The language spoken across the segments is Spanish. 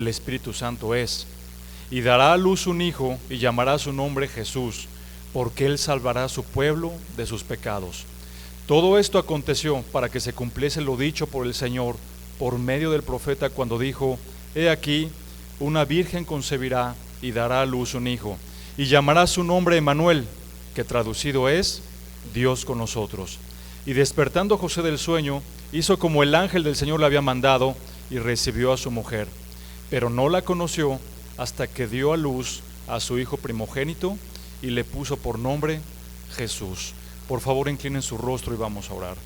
el Espíritu Santo es. Y dará a luz un hijo y llamará su nombre Jesús, porque él salvará a su pueblo de sus pecados. Todo esto aconteció para que se cumpliese lo dicho por el Señor por medio del profeta cuando dijo: He aquí, una virgen concebirá y dará a luz un hijo, y llamará su nombre Emmanuel, que traducido es Dios con nosotros. Y despertando José del sueño, hizo como el ángel del Señor le había mandado, y recibió a su mujer. Pero no la conoció hasta que dio a luz a su hijo primogénito y le puso por nombre Jesús. Por favor, inclinen su rostro y vamos a orar.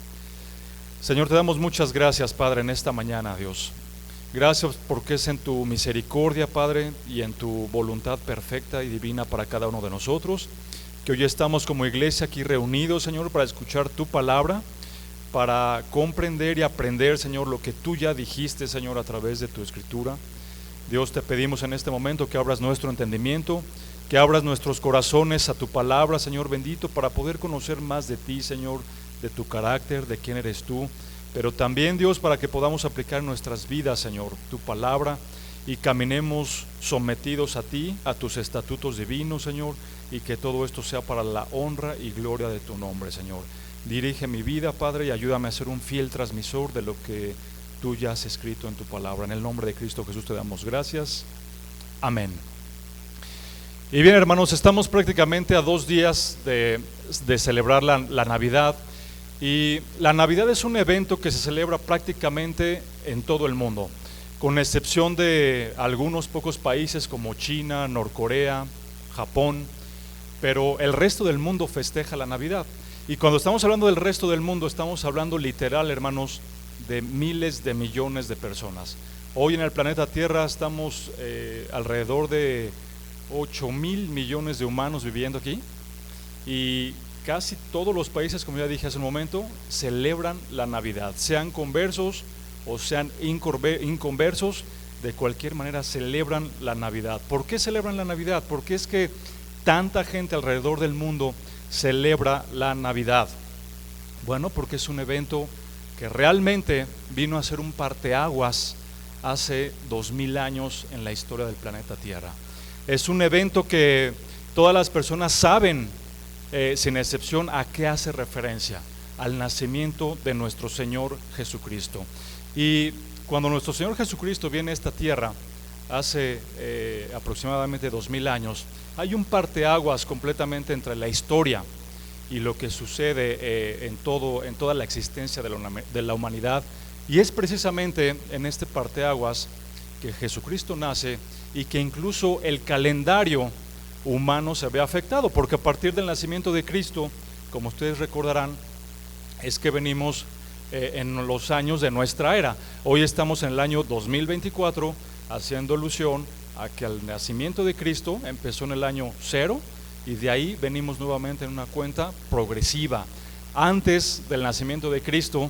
Señor, te damos muchas gracias, Padre, en esta mañana, Dios. Gracias porque es en tu misericordia, Padre, y en tu voluntad perfecta y divina para cada uno de nosotros, que hoy estamos como iglesia aquí reunidos, Señor, para escuchar tu palabra, para comprender y aprender, Señor, lo que tú ya dijiste, Señor, a través de tu escritura. Dios, te pedimos en este momento que abras nuestro entendimiento, que abras nuestros corazones a tu palabra, Señor bendito, para poder conocer más de ti, Señor, de tu carácter, de quién eres tú, pero también, Dios, para que podamos aplicar en nuestras vidas, Señor, tu palabra, y caminemos sometidos a ti, a tus estatutos divinos, Señor, y que todo esto sea para la honra y gloria de tu nombre, Señor. Dirige mi vida, Padre, y ayúdame a ser un fiel transmisor de lo que tú ya has escrito en tu palabra. En el nombre de Cristo Jesús te damos gracias. Amén. Y bien, hermanos, estamos prácticamente a 2 días de celebrar la Navidad. Y la Navidad es un evento que se celebra prácticamente en todo el mundo, con excepción de algunos pocos países como China, Norcorea, Japón, pero el resto del mundo festeja la Navidad. Y cuando estamos hablando del resto del mundo, estamos hablando literal, hermanos, de miles de millones de personas. Hoy en el planeta Tierra estamos alrededor de 8,000 millones de humanos viviendo aquí, y casi todos los países, como ya dije hace un momento, celebran la Navidad, sean conversos o sean inconversos, de cualquier manera celebran la Navidad. ¿Por qué celebran la Navidad? ¿Por qué es que tanta gente alrededor del mundo celebra la Navidad? Bueno, porque es un evento que realmente vino a ser un parteaguas hace 2000 años en la historia del planeta Tierra. Es un evento que todas las personas saben, sin excepción, a qué hace referencia: al nacimiento de nuestro Señor Jesucristo. Y cuando nuestro Señor Jesucristo viene a esta tierra hace aproximadamente 2000 años, hay un parteaguas completamente entre la historia y lo que sucede en toda la existencia de la humanidad. Y es precisamente en este parteaguas que Jesucristo nace, y que incluso el calendario humano se ve afectado, porque a partir del nacimiento de Cristo, como ustedes recordarán, es que venimos en los años de nuestra era. Hoy estamos en el año 2024, haciendo alusión a que el nacimiento de Cristo empezó en el año 0, y de ahí venimos nuevamente en una cuenta progresiva. Antes del nacimiento de Cristo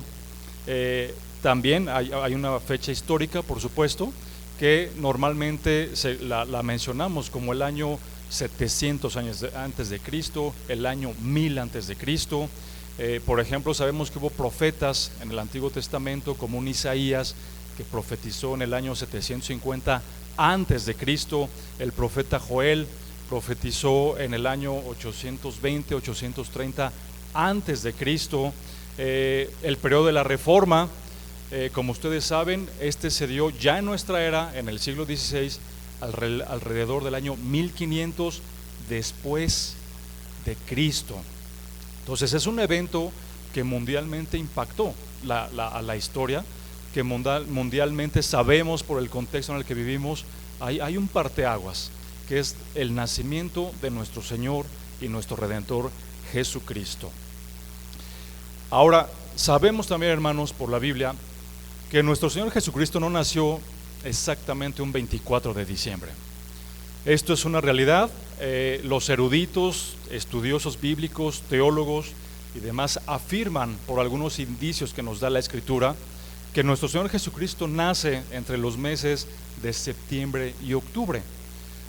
también hay una fecha histórica, por supuesto, que normalmente la mencionamos como el año 700 años antes de Cristo, el año 1000 antes de Cristo. Por ejemplo, sabemos que hubo profetas en el Antiguo Testamento como un Isaías, que profetizó en el año 750 antes de Cristo. El profeta Joel profetizó en el año 820, 830 antes de Cristo. El periodo de la Reforma, como ustedes saben, se dio ya en nuestra era, en el siglo XVI, alrededor del año 1500 después de Cristo. Entonces es un evento que mundialmente impactó a la historia, que mundialmente sabemos por el contexto en el que vivimos. Hay un parteaguas, que es el nacimiento de nuestro Señor y nuestro Redentor Jesucristo. Ahora, sabemos también, hermanos, por la Biblia, que nuestro Señor Jesucristo no nació exactamente un 24 de diciembre. Esto es una realidad. Los eruditos, estudiosos bíblicos, teólogos y demás afirman, por algunos indicios que nos da la Escritura, que nuestro Señor Jesucristo nace entre los meses de septiembre y octubre.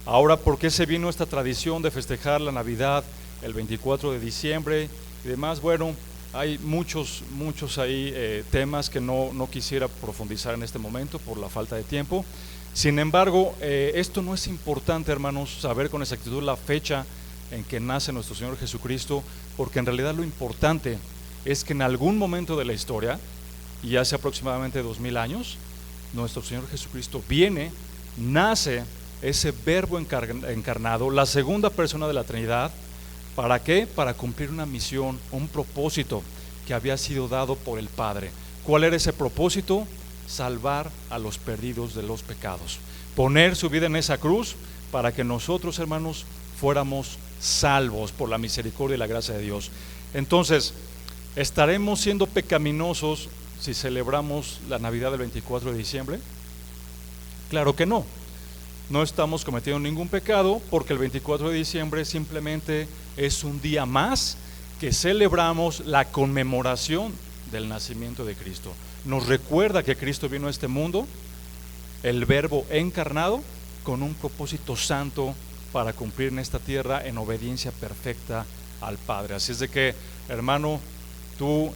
Ahora, ¿por qué se vino esta tradición de festejar la Navidad el 24 de diciembre y demás? Bueno, hay muchos ahí temas que no quisiera profundizar en este momento por la falta de tiempo, Sin embargo, esto no es importante, hermanos, saber con exactitud la fecha en que nace nuestro Señor Jesucristo, porque en realidad lo importante es que en algún momento de la historia, y hace aproximadamente 2000 años, nuestro Señor Jesucristo viene, nace ese verbo encarnado, la segunda persona de la Trinidad. ¿Para qué? Para cumplir una misión, un propósito que había sido dado por el Padre. ¿Cuál era ese propósito? Salvar a los perdidos de los pecados, poner su vida en esa cruz para que nosotros, hermanos, fuéramos salvos por la misericordia y la gracia de Dios. Entonces, ¿estaremos siendo pecaminosos si celebramos la Navidad del 24 de diciembre? Claro que no. No estamos cometiendo ningún pecado, porque el 24 de diciembre simplemente es un día más que celebramos la conmemoración del nacimiento de Cristo. Nos recuerda que Cristo vino a este mundo, el Verbo encarnado, con un propósito santo para cumplir en esta tierra en obediencia perfecta al Padre. Así es de que, hermano, tú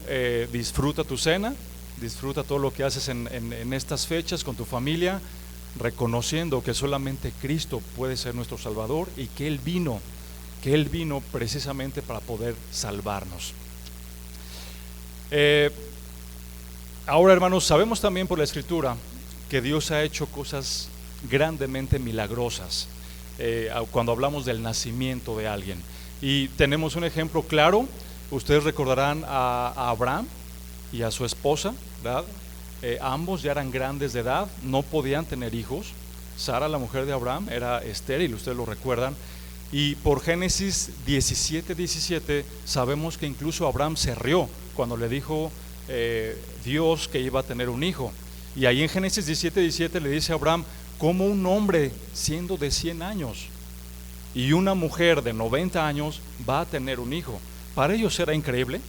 disfruta tu cena, disfruta todo lo que haces en estas fechas con tu familia, reconociendo que solamente Cristo puede ser nuestro Salvador y que Él vino precisamente para poder salvarnos. Ahora, hermanos, sabemos también por la Escritura que Dios ha hecho cosas grandemente milagrosas cuando hablamos del nacimiento de alguien. Y tenemos un ejemplo claro. Ustedes recordarán a Abraham y a su esposa, ¿verdad? Ambos ya eran grandes de edad, no podían tener hijos. Sara, la mujer de Abraham, era estéril, ustedes lo recuerdan. Y por Génesis 17:17 sabemos que incluso Abraham se rió cuando le dijo Dios que iba a tener un hijo. Y ahí en Génesis 17:17 le dice a Abraham: ¿cómo un hombre siendo de 100 años y una mujer de 90 años va a tener un hijo? Para ellos era increíble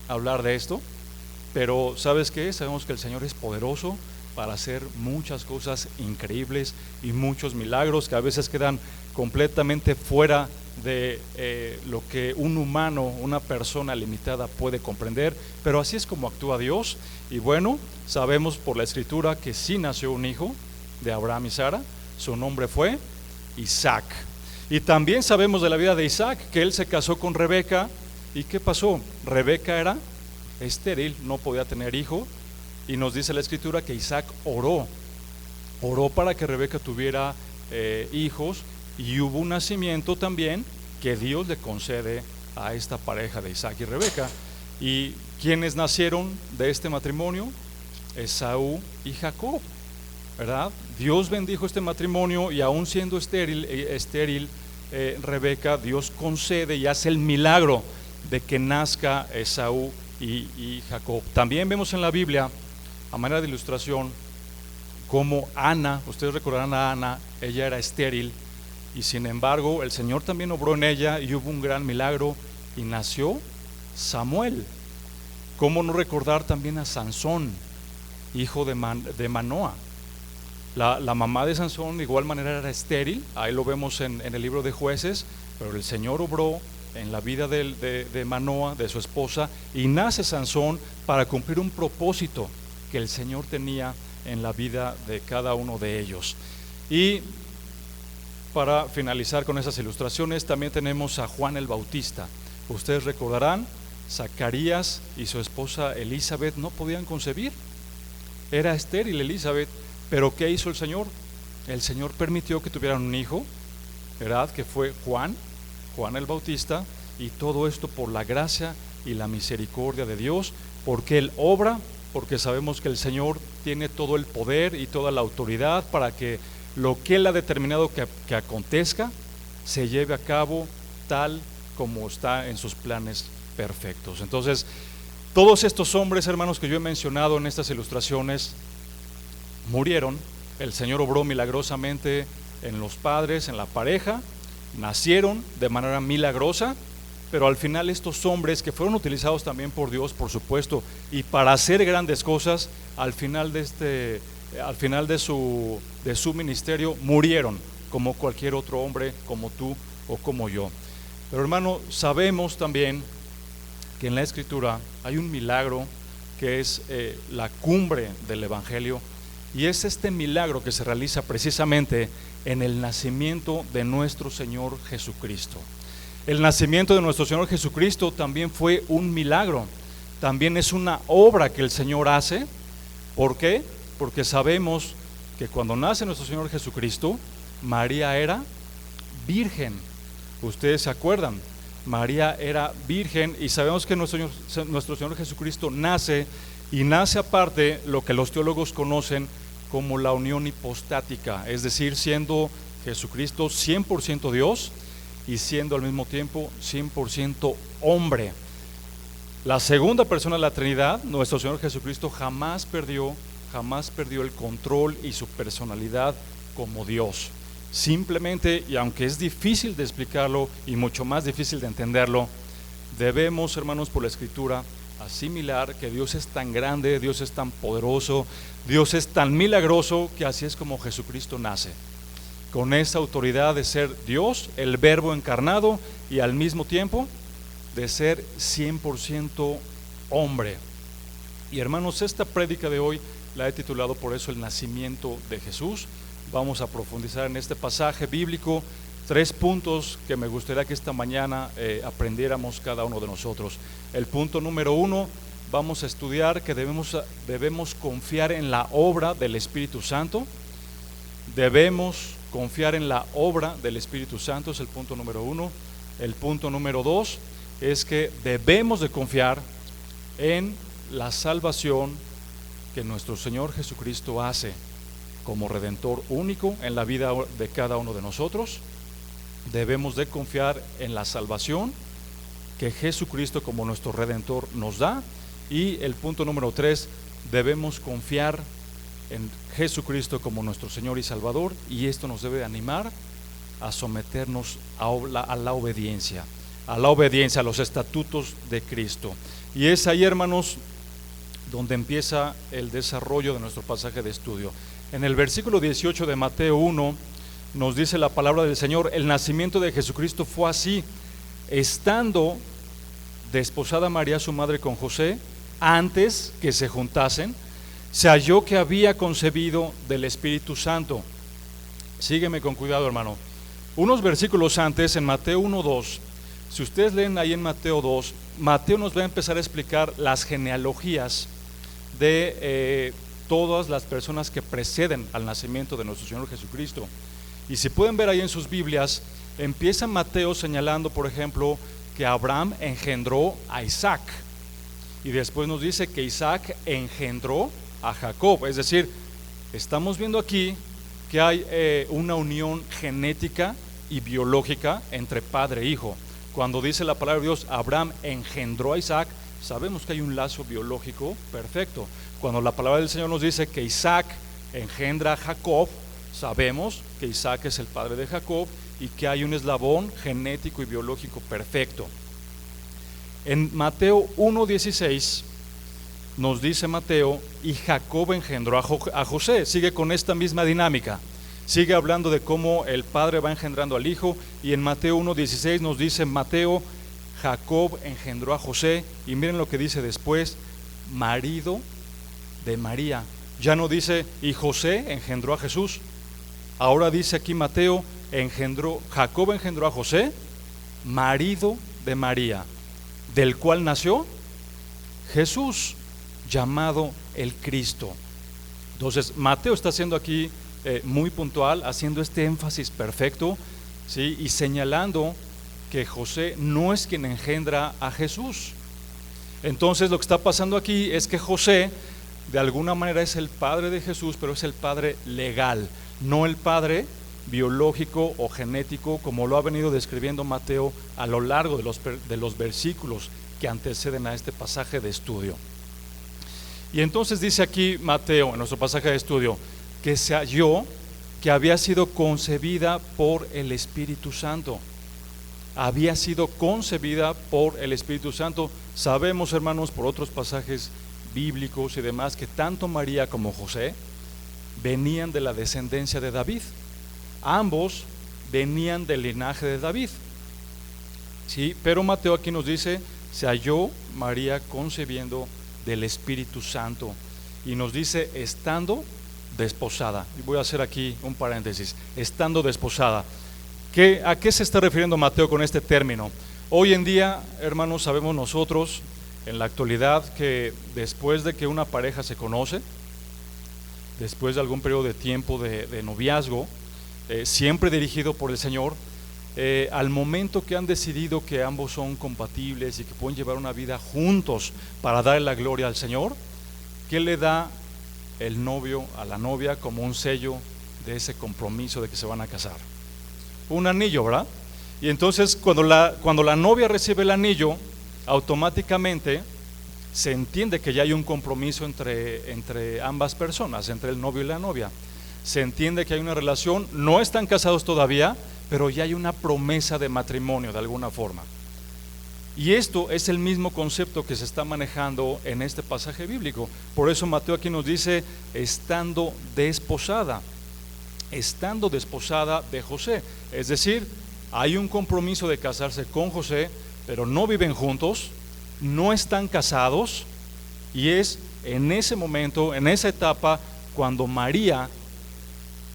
hablar de esto, pero ¿sabes qué? Sabemos que el Señor es poderoso para hacer muchas cosas increíbles y muchos milagros que a veces quedan completamente fuera de lo que un humano, una persona limitada puede comprender, pero así es como actúa Dios. Y bueno, sabemos por la Escritura que sí nació un hijo de Abraham y Sara, su nombre fue Isaac. Y también sabemos de la vida de Isaac que él se casó con Rebeca. ¿Y qué pasó? Rebeca era estéril, no podía tener hijo, y nos dice la Escritura que Isaac oró para que Rebeca tuviera hijos, y hubo un nacimiento también que Dios le concede a esta pareja de Isaac y Rebeca. ¿Y quiénes nacieron de este matrimonio? Esaú y Jacob, ¿verdad? Dios bendijo este matrimonio, y aún siendo estéril Rebeca, Dios concede y hace el milagro de que nazca Esaú y Jacob. También vemos en la Biblia, a manera de ilustración, como Ana, ustedes recordarán a Ana, ella era estéril, y sin embargo el Señor también obró en ella y hubo un gran milagro y nació Samuel. ¿Cómo no recordar también a Sansón, hijo de Manoa? La mamá de Sansón de igual manera era estéril, ahí lo vemos en el libro de Jueces, pero el Señor obró en la vida de Manoa, de su esposa, y nace Sansón para cumplir un propósito que el Señor tenía en la vida de cada uno de ellos. Y para finalizar con esas ilustraciones, también tenemos a Juan el Bautista. Ustedes recordarán, Zacarías y su esposa Elizabeth no podían concebir, era estéril Elizabeth, pero ¿qué hizo el Señor? El Señor permitió que tuvieran un hijo, ¿verdad? Que fue Juan el Bautista, y todo esto por la gracia y la misericordia de Dios, porque Él obra, porque sabemos que el Señor tiene todo el poder y toda la autoridad para que lo que Él ha determinado que acontezca se lleve a cabo tal como está en sus planes perfectos. Entonces, todos estos hombres, hermanos, que yo he mencionado en estas ilustraciones murieron. El Señor obró milagrosamente en los padres, en la pareja, nacieron de manera milagrosa, pero al final estos hombres que fueron utilizados también por Dios, por supuesto, y para hacer grandes cosas, al final de su ministerio murieron, como cualquier otro hombre, como tú o como yo. Pero hermano, sabemos también que en la Escritura hay un milagro que es la cumbre del Evangelio, Y es este milagro que se realiza precisamente en el nacimiento de nuestro Señor Jesucristo. El nacimiento de nuestro Señor Jesucristo también fue un milagro, también es una obra que el Señor hace. ¿Por qué? Porque sabemos que cuando nace nuestro Señor Jesucristo, María era virgen. Ustedes se acuerdan, María era virgen, y sabemos que nuestro Señor Jesucristo nace, y nace aparte lo que los teólogos conocen como la unión hipostática, es decir, siendo Jesucristo 100% Dios y siendo al mismo tiempo 100% hombre. La segunda persona de la Trinidad, nuestro Señor Jesucristo, jamás perdió el control y su personalidad como Dios. Simplemente, y aunque es difícil de explicarlo y mucho más difícil de entenderlo, debemos, hermanos, por la Escritura, asimilar que Dios es tan grande, Dios es tan poderoso, Dios es tan milagroso, que así es como Jesucristo nace, con esa autoridad de ser Dios, el Verbo encarnado, y al mismo tiempo de ser 100% hombre. Y hermanos, esta prédica de hoy la he titulado por eso el nacimiento de Jesús. Vamos a profundizar en este pasaje bíblico 3 puntos que me gustaría que esta mañana aprendiéramos cada uno de nosotros. El punto número 1, vamos a estudiar que debemos confiar en la obra del Espíritu Santo. Debemos confiar en la obra del Espíritu Santo, es el punto número 1. El punto número 2 es que debemos de confiar en la salvación que nuestro Señor Jesucristo hace como Redentor único en la vida de cada uno de nosotros. Debemos de confiar en la salvación que Jesucristo como nuestro Redentor nos da. Y el punto número 3, debemos confiar en Jesucristo como nuestro Señor y Salvador, y esto nos debe animar a someternos a la obediencia, a los estatutos de Cristo. Y es ahí, hermanos, donde empieza el desarrollo de nuestro pasaje de estudio. En el versículo 18 de Mateo 1 nos dice la palabra del Señor: el nacimiento de Jesucristo fue así: estando desposada María su madre con José, antes que se juntasen, se halló que había concebido del Espíritu Santo. Sígueme con cuidado, hermano. Unos versículos antes, en Mateo 1:2, si ustedes leen ahí en Mateo 2, Mateo nos va a empezar a explicar las genealogías de todas las personas que preceden al nacimiento de nuestro Señor Jesucristo. Y si pueden ver ahí en sus Biblias, empieza Mateo señalando, por ejemplo, que Abraham engendró a Isaac, y después nos dice que Isaac engendró a Jacob. Es decir, estamos viendo aquí que hay una unión genética y biológica entre padre e hijo. Cuando dice la palabra de Dios, Abraham engendró a Isaac, sabemos que hay un lazo biológico perfecto. Cuando la palabra del Señor nos dice que Isaac engendra a Jacob, sabemos que Isaac es el padre de Jacob y que hay un eslabón genético y biológico perfecto. En Mateo 1:16 nos dice Mateo: y Jacob engendró a José. Sigue con esta misma dinámica, sigue hablando de cómo el padre va engendrando al hijo. Y en Mateo 1:16 nos dice Mateo: Jacob engendró a José. Y miren lo que dice después: marido de María. Ya no dice y José engendró a Jesús. Ahora dice aquí Mateo: Jacob engendró a José, marido de María, del cual nació Jesús, llamado el Cristo. Entonces Mateo está haciendo aquí muy puntual, haciendo este énfasis perfecto, ¿sí? Y señalando que José no es quien engendra a Jesús. Entonces lo que está pasando aquí es que José de alguna manera es el padre de Jesús, pero es el padre legal, no el padre biológico o genético, como lo ha venido describiendo Mateo a lo largo de los versículos que anteceden a este pasaje de estudio. Y entonces dice aquí Mateo, en nuestro pasaje de estudio, que se halló que había sido concebida por el Espíritu Santo. Había sido concebida por el Espíritu Santo. Sabemos, hermanos, por otros pasajes bíblicos y demás, que tanto María como José venían de la descendencia de David. Ambos venían del linaje de David, ¿sí? Pero Mateo aquí nos dice: se halló María concebiendo del Espíritu Santo, y nos dice estando desposada. Y voy a hacer aquí un paréntesis, estando desposada. ¿A qué se está refiriendo Mateo con este término? Hoy en día, hermanos, sabemos nosotros, en la actualidad, que después de que una pareja se conoce, después de algún periodo de tiempo de noviazgo, siempre dirigido por el Señor, al momento que han decidido que ambos son compatibles y que pueden llevar una vida juntos para darle la gloria al Señor, ¿qué le da el novio a la novia como un sello de ese compromiso de que se van a casar? Un anillo, ¿verdad? Y entonces cuando la novia recibe el anillo, automáticamente se entiende que ya hay un compromiso entre ambas personas, entre el novio y la novia. Se entiende que hay una relación, no están casados todavía, pero ya hay una promesa de matrimonio de alguna forma. Y esto es el mismo concepto que se está manejando en este pasaje bíblico. Por eso Mateo aquí nos dice, estando desposada de José. Es decir, hay un compromiso de casarse con José, pero no viven juntos, no están casados, y es en ese momento, en esa etapa, cuando María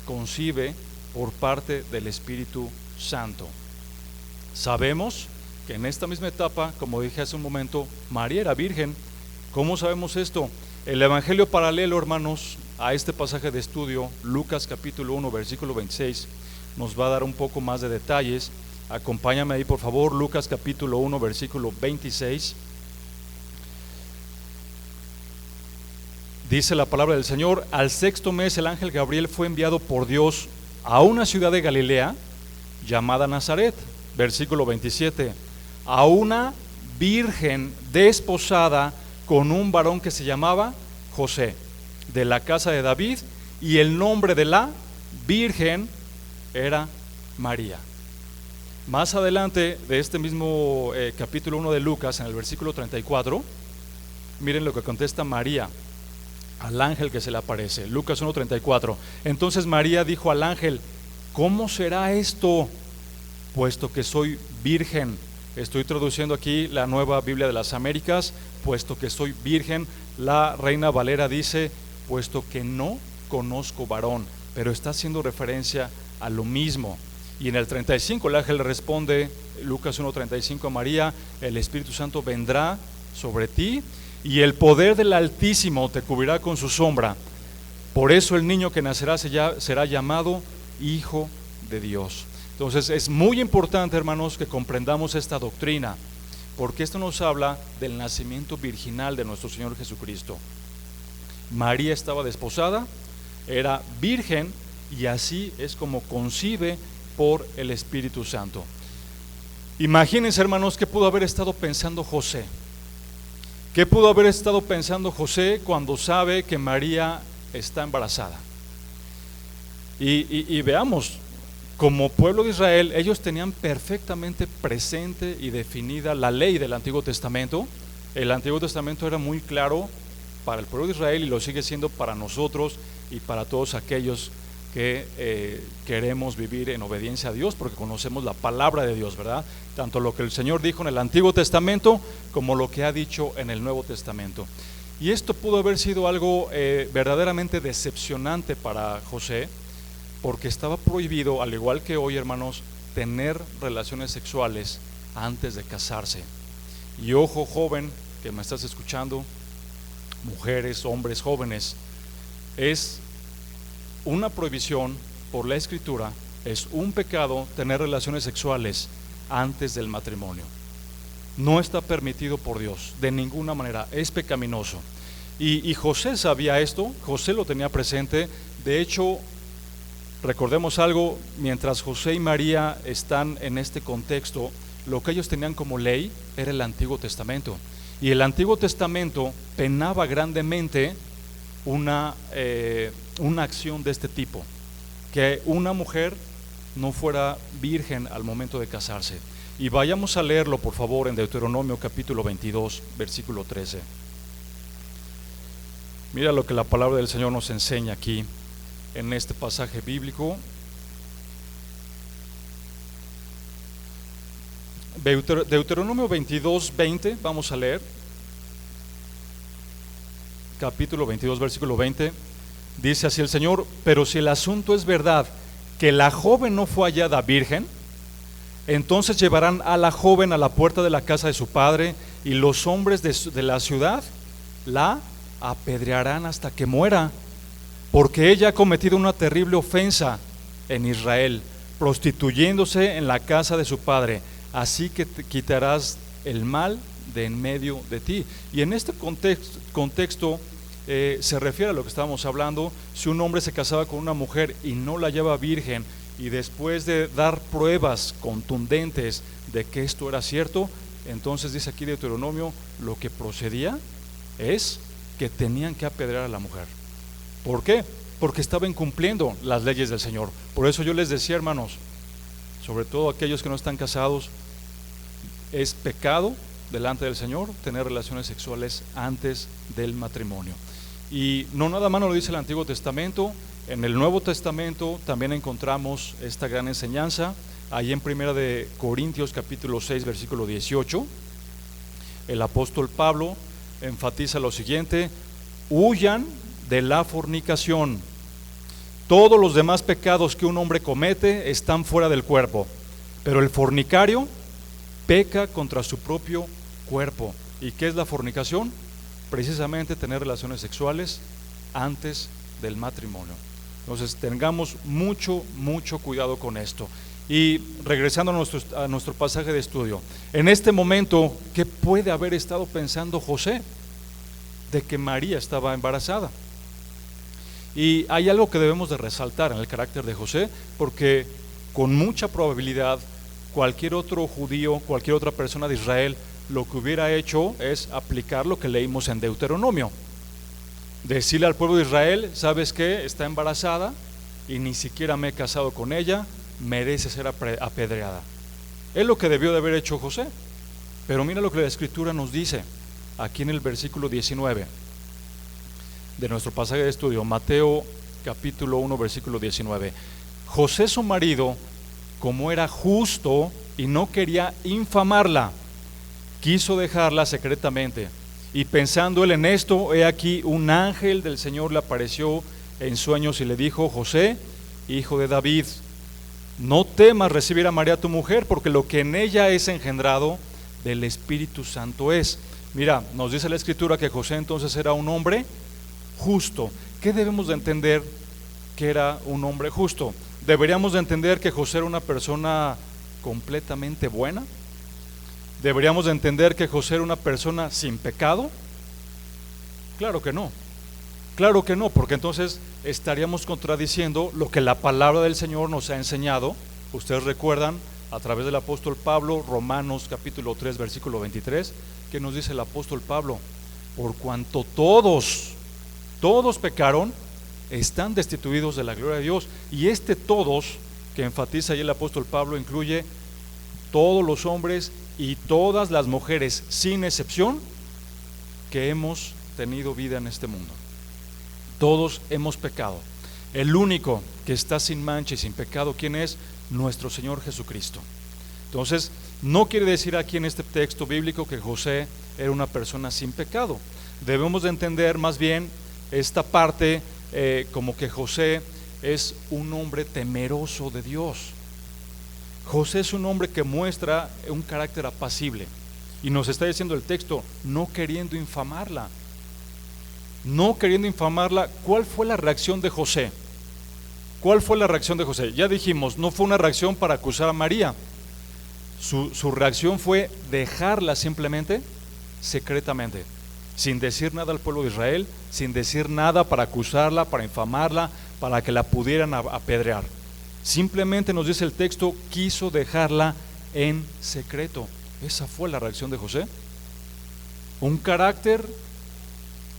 concibe por parte del Espíritu Santo. Sabemos que en esta misma etapa, como dije hace un momento, María era virgen. ¿Cómo sabemos esto? El evangelio paralelo, hermanos, a este pasaje de estudio, Lucas capítulo 1, versículo 26, nos va a dar un poco más de detalles. Acompáñame ahí, por favor, Lucas capítulo 1, versículo 26. Dice la palabra del Señor: al sexto mes el ángel Gabriel fue enviado por Dios a una ciudad de Galilea llamada Nazaret, versículo 27, a una virgen desposada con un varón que se llamaba José, de la casa de David, y el nombre de la virgen era María. Más adelante de este mismo capítulo 1 de Lucas, en el versículo 34, miren lo que contesta María al ángel que se le aparece. Lucas 1:34. Entonces María dijo al ángel: ¿cómo será esto, puesto que soy virgen? Estoy traduciendo aquí la Nueva Biblia de las Américas. Puesto que soy virgen. La Reina Valera dice: puesto que no conozco varón. Pero está haciendo referencia a lo mismo. Y en el 35 el ángel le responde, Lucas 1:35, a María: el Espíritu Santo vendrá sobre ti, y el poder del Altísimo te cubrirá con su sombra. Por eso el niño que nacerá será llamado Hijo de Dios. Entonces es muy importante, hermanos, que comprendamos esta doctrina, porque esto nos habla del nacimiento virginal de nuestro Señor Jesucristo. María estaba desposada, era virgen, y así es como concibe por el Espíritu Santo. Imagínense, hermanos, qué pudo haber estado pensando José. ¿Qué pudo haber estado pensando José cuando sabe que María está embarazada? Y veamos, como pueblo de Israel, ellos tenían perfectamente presente y definida la ley del Antiguo Testamento. El Antiguo Testamento era muy claro para el pueblo de Israel y lo sigue siendo para nosotros y para todos aquellos que queremos vivir en obediencia a Dios, porque conocemos la palabra de Dios, ¿verdad? Tanto lo que el Señor dijo en el Antiguo Testamento como lo que ha dicho en el Nuevo Testamento. Y esto pudo haber sido algo verdaderamente decepcionante para José, porque estaba prohibido, al igual que hoy, hermanos, tener relaciones sexuales antes de casarse. Y ojo, joven que me estás escuchando, mujeres, hombres jóvenes, es una prohibición por la Escritura, es un pecado tener relaciones sexuales antes del matrimonio. No está permitido por Dios, de ninguna manera, es pecaminoso. Y José sabía esto, José lo tenía presente. De hecho, recordemos algo, mientras José y María están en este contexto, lo que ellos tenían como ley era el Antiguo Testamento. Y el Antiguo Testamento penaba grandemente una acción de este tipo, que una mujer no fuera virgen al momento de casarse. Y vayamos a leerlo, por favor, en Deuteronomio capítulo 22, versículo 13. Mira lo que la palabra del Señor nos enseña aquí en este pasaje bíblico. Deuteronomio 22, 20, vamos a leer. Capítulo 22, versículo 20. Dice así el Señor: pero si el asunto es verdad, que la joven no fue hallada virgen, entonces llevarán a la joven a la puerta de la casa de su padre, y los hombres de la ciudad la apedrearán hasta que muera, porque ella ha cometido una terrible ofensa en Israel, prostituyéndose en la casa de su padre. Así que te quitarás el mal de en medio de ti. Y en este contexto se refiere a lo que estábamos hablando. Si un hombre se casaba con una mujer y no la hallaba virgen, y después de dar pruebas contundentes de que esto era cierto, entonces dice aquí Deuteronomio, lo que procedía es que tenían que apedrear a la mujer. ¿Por qué? Porque estaba incumpliendo las leyes del Señor. Por eso yo les decía, hermanos, sobre todo aquellos que no están casados, es pecado delante del Señor tener relaciones sexuales antes del matrimonio. Y no nada más lo dice el Antiguo Testamento, en el Nuevo Testamento también encontramos esta gran enseñanza. Ahí en 1 de Corintios capítulo 6 versículo 18, el apóstol Pablo enfatiza lo siguiente: huyan de la fornicación. Todos los demás pecados que un hombre comete están fuera del cuerpo, pero el fornicario peca contra su propio cuerpo. ¿Y qué es la fornicación? Precisamente tener relaciones sexuales antes del matrimonio. Entonces tengamos mucho cuidado con esto. Y regresando a nuestro pasaje de estudio, en este momento, ¿qué puede haber estado pensando José? De que María estaba embarazada. Y hay algo que debemos de resaltar en el carácter de José, porque con mucha probabilidad cualquier otro judío, cualquier otra persona de Israel, lo que hubiera hecho es aplicar lo que leímos en Deuteronomio. Decirle al pueblo de Israel: ¿sabes qué? Está embarazada y ni siquiera me he casado con ella, merece ser apedreada. Es lo que debió de haber hecho José. Pero mira lo que la Escritura nos dice aquí en el versículo 19 de nuestro pasaje de estudio, Mateo capítulo 1 versículo 19. José, su marido, como era justo y no quería infamarla, quiso dejarla secretamente. Y pensando él en esto, he aquí un ángel del Señor le apareció en sueños y le dijo: José, hijo de David, no temas recibir a María tu mujer, porque lo que en ella es engendrado del Espíritu Santo es. Mira, nos dice la Escritura que José entonces era un hombre justo. ¿Qué debemos de entender que era un hombre justo? ¿Deberíamos de entender que José era una persona completamente buena? ¿Deberíamos de entender que José era una persona sin pecado? Claro que no. Claro que no, porque entonces estaríamos contradiciendo lo que la palabra del Señor nos ha enseñado. Ustedes recuerdan a través del apóstol Pablo, Romanos capítulo 3 versículo 23, que nos dice el apóstol Pablo: por cuanto todos pecaron, están destituidos de la gloria de Dios. Y este todos que enfatiza ahí el apóstol Pablo incluye todos los hombres y todas las mujeres, sin excepción, que hemos tenido vida en este mundo. Todos hemos pecado. El único que está sin mancha y sin pecado, ¿quién es? Nuestro Señor Jesucristo. Entonces, no quiere decir aquí en este texto bíblico que José era una persona sin pecado. Debemos de entender más bien esta parte como que José es un hombre temeroso de Dios. José es un hombre que muestra un carácter apacible, y nos está diciendo el texto, no queriendo infamarla. ¿Cuál fue la reacción de José? ¿Cuál fue la reacción de José? Ya dijimos, no fue una reacción para acusar a María. Su reacción fue dejarla simplemente secretamente, sin decir nada al pueblo de Israel, sin decir nada para acusarla, para infamarla, para que la pudieran apedrear. Simplemente nos dice el texto, quiso dejarla en secreto. Esa fue la reacción de José. Un carácter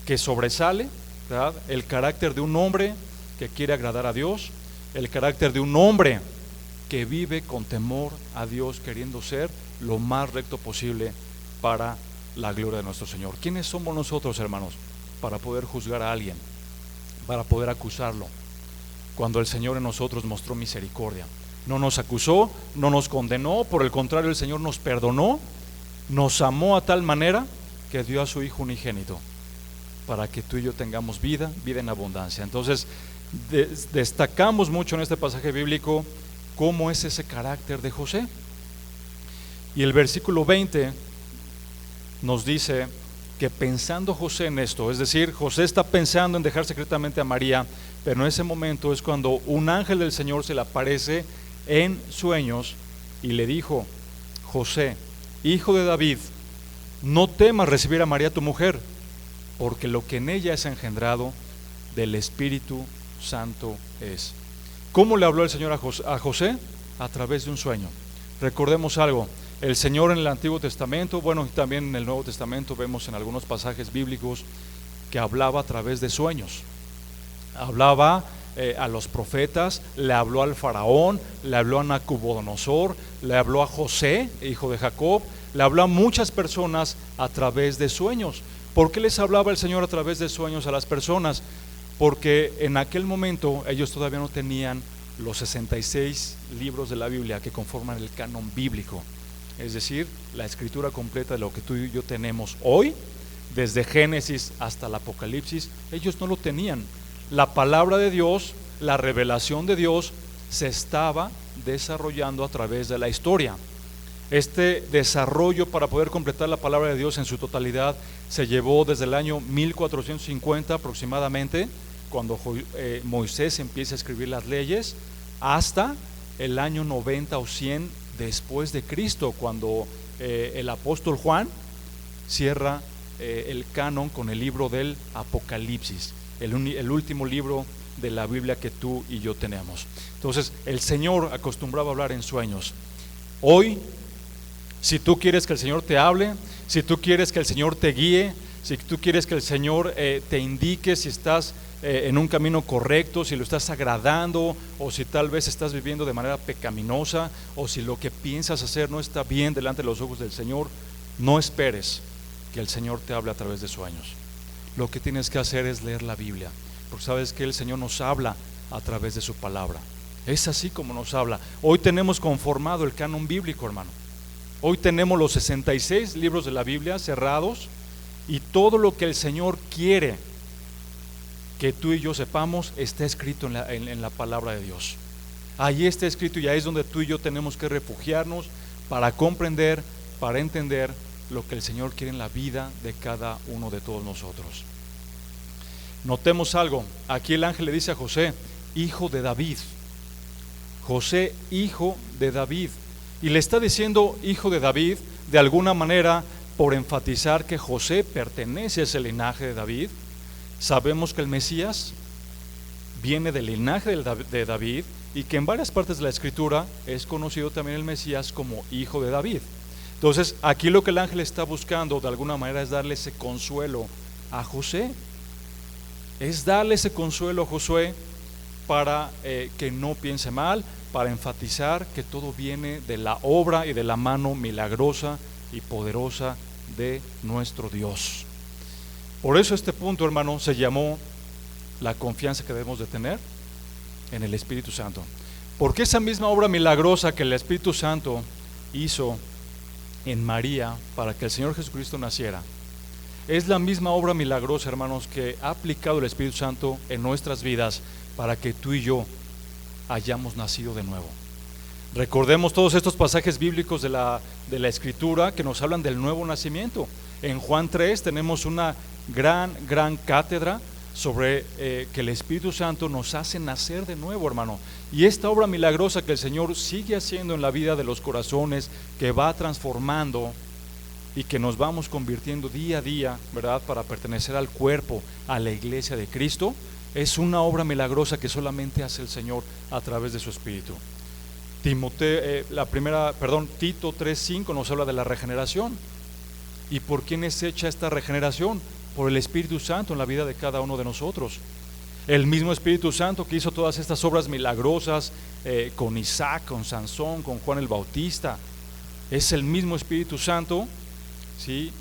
que sobresale, ¿verdad? El carácter de un hombre que quiere agradar a Dios, el carácter de un hombre que vive con temor a Dios, queriendo ser lo más recto posible para la gloria de nuestro Señor. ¿Quiénes somos nosotros, hermanos, para poder juzgar a alguien, para poder acusarlo, cuando el Señor en nosotros mostró misericordia? No nos acusó, no nos condenó, por el contrario, el Señor nos perdonó, nos amó a tal manera que dio a su Hijo unigénito, para que tú y yo tengamos vida en abundancia. Entonces, destacamos mucho en este pasaje bíblico cómo es ese carácter de José. Y el versículo 20 nos dice que pensando José en esto, es decir, José está pensando en dejar secretamente a María, pero en ese momento es cuando un ángel del Señor se le aparece en sueños y le dijo: José, hijo de David, no temas recibir a María tu mujer, porque lo que en ella es engendrado del Espíritu Santo es. ¿Cómo le habló el Señor a José? A través de un sueño. Recordemos algo, el Señor en el Antiguo Testamento, bueno, y también en el Nuevo Testamento vemos en algunos pasajes bíblicos que hablaba a través de sueños. Hablaba a los profetas, le habló al faraón, le habló a Nabucodonosor, le habló a José, hijo de Jacob, le habló a muchas personas a través de sueños. ¿Por qué les hablaba el Señor a través de sueños a las personas? Porque en aquel momento ellos todavía no tenían los 66 libros de la Biblia que conforman el canon bíblico, es decir, la escritura completa de lo que tú y yo tenemos hoy, desde Génesis hasta el Apocalipsis. Ellos no lo tenían. La palabra de Dios, la revelación de Dios se estaba desarrollando a través de la historia. Este desarrollo para poder completar la palabra de Dios en su totalidad se llevó desde el año 1450 aproximadamente, cuando Moisés empieza a escribir las leyes, hasta el año 90 o 100 después de Cristo, cuando el apóstol Juan cierra el canon con el libro del Apocalipsis, el último libro de la Biblia que tú y yo tenemos. Entonces, el Señor acostumbraba a hablar en sueños. Hoy, si tú quieres que el Señor te hable, si tú quieres que el Señor te guíe, si tú quieres que el Señor te indique si estás en un camino correcto, si lo estás agradando, o si tal vez estás viviendo de manera pecaminosa, o si lo que piensas hacer no está bien delante de los ojos del Señor, no esperes que el Señor te hable a través de sueños. Lo que tienes que hacer es leer la Biblia, porque sabes que el Señor nos habla a través de su palabra. Es así como nos habla. Hoy tenemos conformado el canon bíblico, hermano. Hoy tenemos los 66 libros de la Biblia cerrados, y todo lo que el Señor quiere que tú y yo sepamos está escrito en la palabra de Dios. Ahí está escrito, y ahí es donde tú y yo tenemos que refugiarnos para comprender, para entender lo que el Señor quiere en la vida de cada uno de todos nosotros. Notemos algo, aquí el ángel le dice a José, hijo de David. José, hijo de David. Y le está diciendo hijo de David de alguna manera por enfatizar que José pertenece a ese linaje de David. Sabemos que el Mesías viene del linaje de David, y que en varias partes de la Escritura es conocido también el Mesías como hijo de David. Entonces, aquí lo que el ángel está buscando de alguna manera es darle ese consuelo a José. Es darle ese consuelo a Josué para que no piense mal, para enfatizar que todo viene de la obra y de la mano milagrosa y poderosa de nuestro Dios. Por eso este punto, hermano, se llamó la confianza que debemos de tener en el Espíritu Santo. Porque esa misma obra milagrosa que el Espíritu Santo hizo en María para que el Señor Jesucristo naciera, es la misma obra milagrosa, hermanos, que ha aplicado el Espíritu Santo en nuestras vidas para que tú y yo hayamos nacido de nuevo. Recordemos todos estos pasajes bíblicos de la Escritura que nos hablan del nuevo nacimiento. En Juan 3 tenemos una gran cátedra sobre que el Espíritu Santo nos hace nacer de nuevo, hermano. Y esta obra milagrosa que el Señor sigue haciendo en la vida de los corazones, que va transformando y que nos vamos convirtiendo día a día, ¿verdad?, para pertenecer al cuerpo, a la iglesia de Cristo, es una obra milagrosa que solamente hace el Señor a través de su Espíritu. Tito 3:5 nos habla de la regeneración. ¿Y por quién es hecha esta regeneración? Por el Espíritu Santo en la vida de cada uno de nosotros. El mismo Espíritu Santo que hizo todas estas obras milagrosas con Isaac, con Sansón, con Juan el Bautista, es el mismo Espíritu Santo, ¿sí?,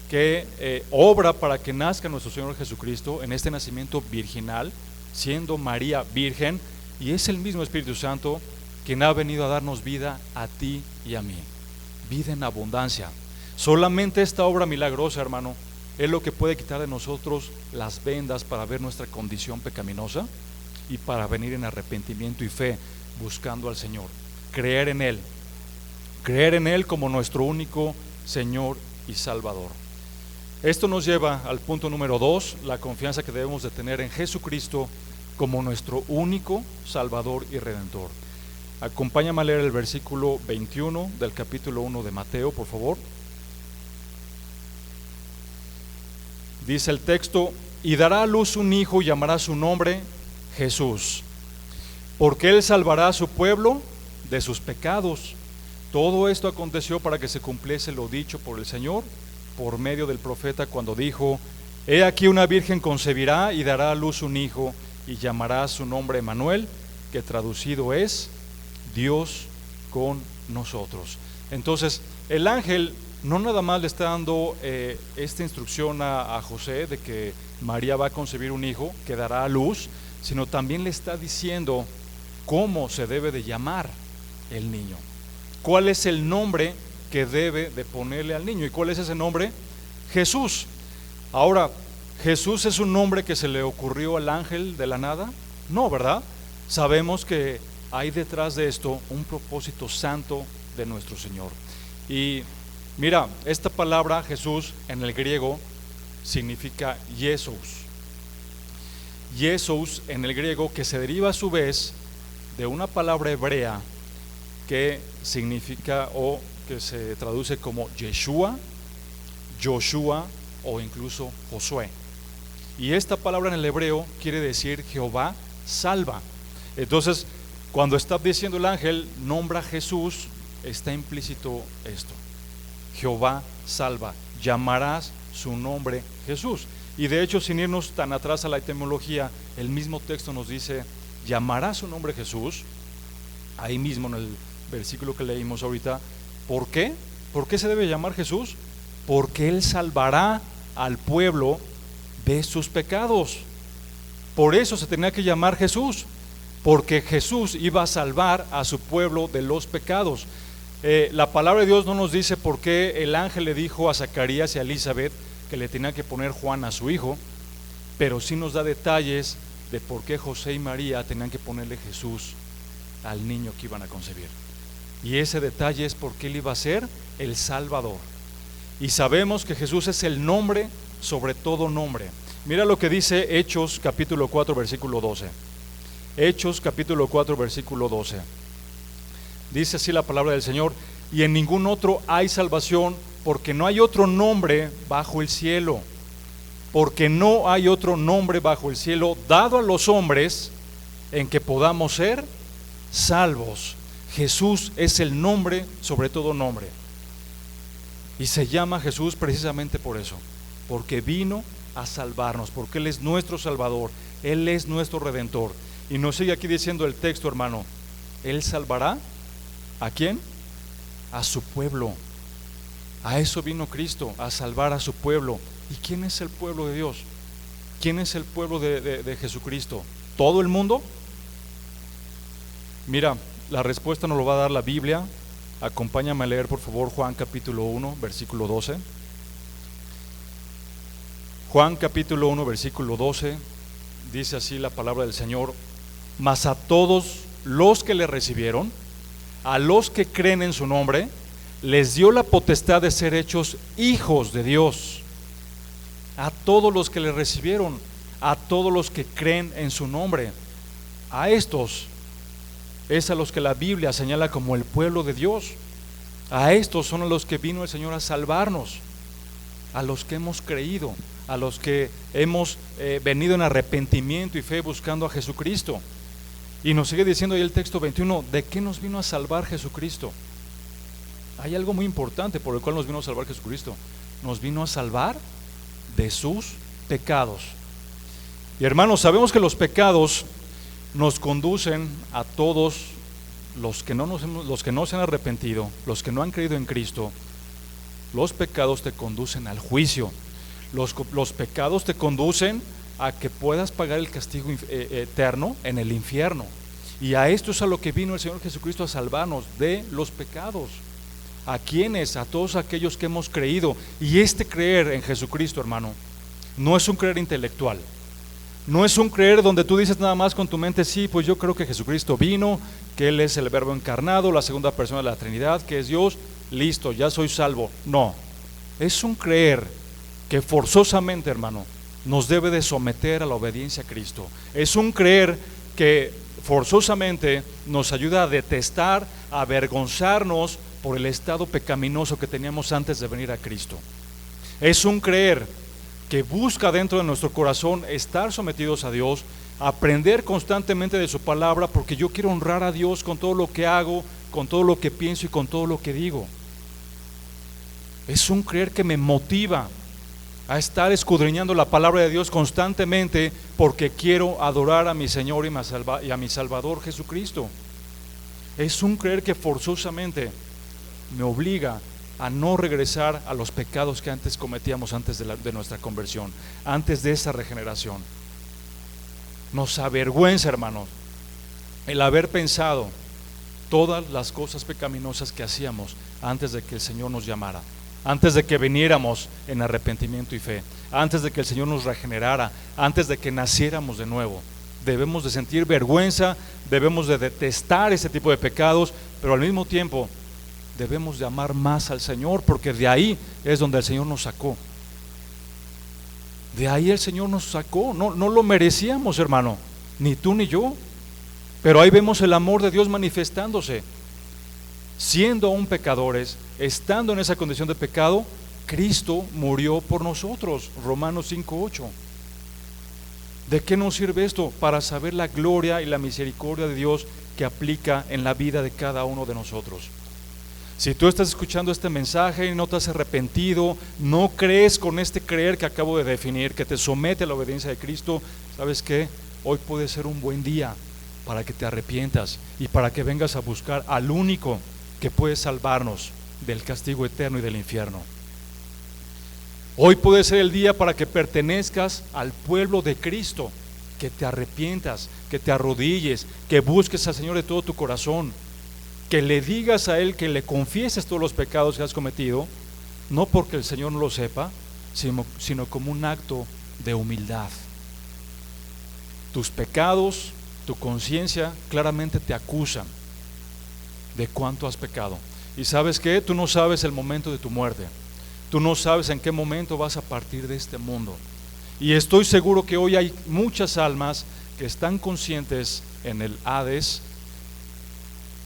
que obra para que nazca nuestro Señor Jesucristo en este nacimiento virginal, siendo María virgen, y es el mismo Espíritu Santo quien ha venido a darnos vida a ti y a mí, vida en abundancia. Solamente esta obra milagrosa, hermano, es lo que puede quitar de nosotros las vendas para ver nuestra condición pecaminosa y para venir en arrepentimiento y fe buscando al Señor. Creer en Él como nuestro único Señor y Salvador. Esto nos lleva al punto número 2, la confianza que debemos de tener en Jesucristo como nuestro único Salvador y Redentor. Acompáñame a leer el versículo 21 del capítulo 1 de Mateo, por favor. Dice el texto: y dará a luz un hijo y llamará su nombre Jesús, porque él salvará a su pueblo de sus pecados. Todo esto aconteció para que se cumpliese lo dicho por el Señor por medio del profeta, cuando dijo: he aquí una virgen concebirá y dará a luz un hijo y llamará su nombre Emmanuel, que traducido es Dios con nosotros. Entonces el ángel no nada más le está dando esta instrucción a José de que María va a concebir un hijo que dará a luz, sino también le está diciendo cómo se debe de llamar el niño, cuál es el nombre que debe de ponerle al niño. ¿Y cuál es ese nombre? Jesús. Ahora, ¿Jesús es un nombre que se le ocurrió al ángel de la nada? No, ¿verdad? Sabemos que hay detrás de esto un propósito santo de nuestro Señor. Y mira, esta palabra Jesús en el griego significa Jesús. Jesús en el griego, que se deriva a su vez de una palabra hebrea que significa o que se traduce como Yeshua, Joshua o incluso Josué. Y esta palabra en el hebreo quiere decir Jehová salva. Entonces, cuando está diciendo el ángel, nombra a Jesús, está implícito esto: Jehová salva, llamarás su nombre Jesús. Y de hecho, sin irnos tan atrás a la etimología, el mismo texto nos dice: llamarás su nombre Jesús, ahí mismo en el versículo que leímos ahorita. ¿Por qué? ¿Por qué se debe llamar Jesús? Porque Él salvará al pueblo de sus pecados. Por eso se tenía que llamar Jesús, porque Jesús iba a salvar a su pueblo de los pecados. La palabra de Dios no nos dice por qué el ángel le dijo a Zacarías y a Elizabeth que le tenía que poner Juan a su hijo, pero sí nos da detalles de por qué José y María tenían que ponerle Jesús al niño que iban a concebir. Y ese detalle es porque Él iba a ser el Salvador. Y sabemos que Jesús es el nombre sobre todo nombre. Mira lo que dice Hechos capítulo 4 versículo 12. Hechos capítulo 4 versículo 12. Dice así la palabra del Señor: y en ningún otro hay salvación, porque no hay otro nombre bajo el cielo, porque no hay otro nombre bajo el cielo dado a los hombres en que podamos ser salvos. Jesús es el nombre sobre todo nombre, y se llama Jesús precisamente por eso, porque vino a salvarnos, porque Él es nuestro Salvador, Él es nuestro Redentor. Y nos sigue aquí diciendo el texto, hermano: Él salvará ¿a quién? A su pueblo. A eso vino Cristo, a salvar a su pueblo. ¿Y quién es el pueblo de Dios? ¿Quién es el pueblo de Jesucristo? ¿Todo el mundo? Mira, la respuesta nos lo va a dar la Biblia. Acompáñame a leer por favor Juan capítulo 1 versículo 12. Juan capítulo 1 versículo 12. Dice así la palabra del Señor: mas a todos los que le recibieron, a los que creen en su nombre, les dio la potestad de ser hechos hijos de Dios. A todos los que le recibieron, a todos los que creen en su nombre, a estos es a los que la Biblia señala como el pueblo de Dios. A estos son a los que vino el Señor a salvarnos, a los que hemos creído, a los que hemos venido en arrepentimiento y fe buscando a Jesucristo. Y nos sigue diciendo ahí el texto 21, ¿de qué nos vino a salvar Jesucristo? Hay algo muy importante por el cual nos vino a salvar Jesucristo. Nos vino a salvar de sus pecados. Y hermanos, sabemos que los pecados nos conducen a todos los que no se han arrepentido, los que no han creído en Cristo. Los pecados te conducen al juicio. Los pecados te conducen a que puedas pagar el castigo eterno en el infierno. Y a esto es a lo que vino el Señor Jesucristo, a salvarnos de los pecados. ¿A quiénes? A todos aquellos que hemos creído. Y este creer en Jesucristo, hermano, no es un creer intelectual. No es un creer donde tú dices nada más con tu mente, sí, pues yo creo que Jesucristo vino, que Él es el Verbo encarnado, la segunda persona de la Trinidad, que es Dios, listo, ya soy salvo. No, es un creer que forzosamente, hermano, nos debe de someter a la obediencia a Cristo. Es un creer que forzosamente nos ayuda a detestar, a avergonzarnos por el estado pecaminoso que teníamos antes de venir a Cristo. Es un creer que busca dentro de nuestro corazón estar sometidos a Dios, aprender constantemente de su palabra, porque yo quiero honrar a Dios con todo lo que hago, con todo lo que pienso y con todo lo que digo. Es un creer que me motiva a estar escudriñando la palabra de Dios constantemente, porque quiero adorar a mi Señor y a mi Salvador Jesucristo. Es un creer que forzosamente me obliga a no regresar a los pecados que antes cometíamos antes de nuestra conversión, antes de esa regeneración. Nos avergüenza, hermanos, el haber pensado todas las cosas pecaminosas que hacíamos antes de que el Señor nos llamara, antes de que viniéramos en arrepentimiento y fe, antes de que el Señor nos regenerara, antes de que naciéramos de nuevo. Debemos de sentir vergüenza, debemos de detestar ese tipo de pecados, pero al mismo tiempo debemos de amar más al Señor, porque de ahí es donde el Señor nos sacó. De ahí el Señor nos sacó. No lo merecíamos, hermano, ni tú ni yo, pero ahí vemos el amor de Dios manifestándose. Siendo aún pecadores, estando en esa condición de pecado, Cristo murió por nosotros. Romanos 5:8. ¿De qué nos sirve esto? Para saber la gloria y la misericordia de Dios que aplica en la vida de cada uno de nosotros. Si tú estás escuchando este mensaje y no te has arrepentido, no crees con este creer que acabo de definir, que te somete a la obediencia de Cristo, ¿sabes qué? Hoy puede ser un buen día para que te arrepientas y para que vengas a buscar al único que puede salvarnos del castigo eterno y del infierno. Hoy puede ser el día para que pertenezcas al pueblo de Cristo, que te arrepientas, que te arrodilles, que busques al Señor de todo tu corazón, que le digas a Él, que le confieses todos los pecados que has cometido, no porque el Señor no lo sepa, sino como un acto de humildad. Tus pecados, tu conciencia claramente te acusan de cuánto has pecado. Y ¿sabes qué? Tú no sabes el momento de tu muerte. Tú no sabes en qué momento vas a partir de este mundo. Y estoy seguro que hoy hay muchas almas que están conscientes en el Hades,